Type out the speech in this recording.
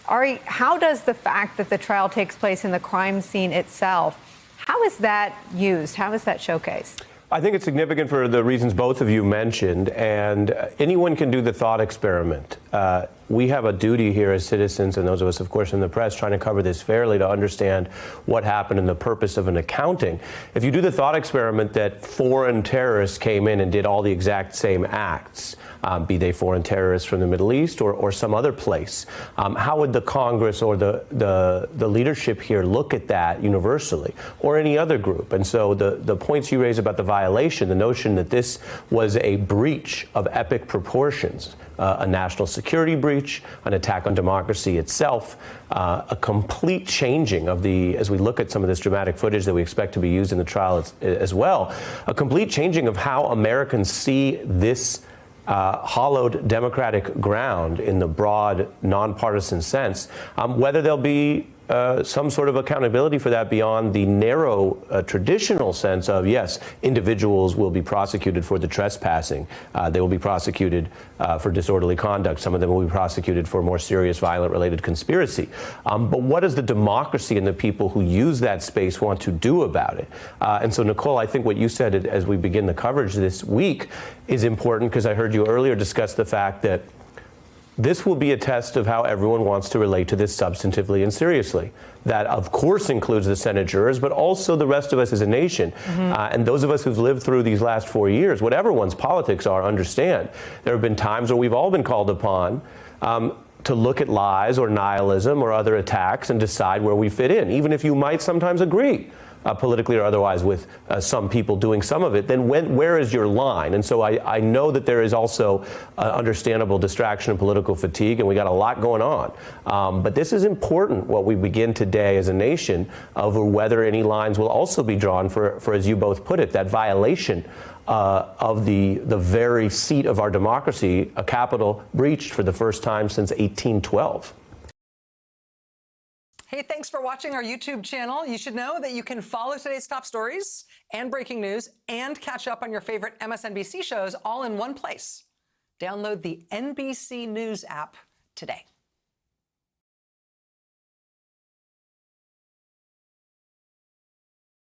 Ari, how does the fact that the trial takes place in the crime scene itself, how is that used? How is that showcased? I think it's significant for the reasons both of you mentioned, and anyone can do the thought experiment. We have a duty here as citizens, and those of us, of course, in the press, trying to cover this fairly to understand what happened and the purpose of an accounting. If you do the thought experiment that foreign terrorists came in and did all the exact same acts, be they foreign terrorists from the Middle East or some other place, how would the Congress or the leadership here look at that universally, or any other group? And so the points you raise about the violation, the notion that this was a breach of epic proportions, a national security breach, an attack on democracy itself, a complete changing of as we look at some of this dramatic footage that we expect to be used in the trial as well, a complete changing of how Americans see this hollowed democratic ground in the broad, nonpartisan sense, whether there'll be some sort of accountability for that beyond the narrow traditional sense of, yes, individuals will be prosecuted for the trespassing. They will be prosecuted for disorderly conduct. Some of them will be prosecuted for more serious violent-related conspiracy. But what does the democracy and the people who use that space want to do about it? And so, Nicole, I think what you said as we begin the coverage this week is important, because I heard you earlier discuss the fact that this will be a test of how everyone wants to relate to this substantively and seriously. That, of course, includes the Senate jurors, but also the rest of us as a nation. And those of us who've lived through these last 4 years, whatever one's politics are, understand there have been times where we've all been called upon to look at lies or nihilism or other attacks and decide where we fit in, even if you might sometimes agree politically or otherwise with some people doing some of it. Then where is your line? And so I know that there is also understandable distraction and political fatigue, and we got a lot going on. But this is important, what we begin today as a nation, over whether any lines will also be drawn for, as you both put it, that violation of the very seat of our democracy, a Capitol breached for the first time since 1812. Hey, thanks for watching our YouTube channel. You should know that you can follow today's top stories and breaking news and catch up on your favorite MSNBC shows all in one place. Download the NBC News app today.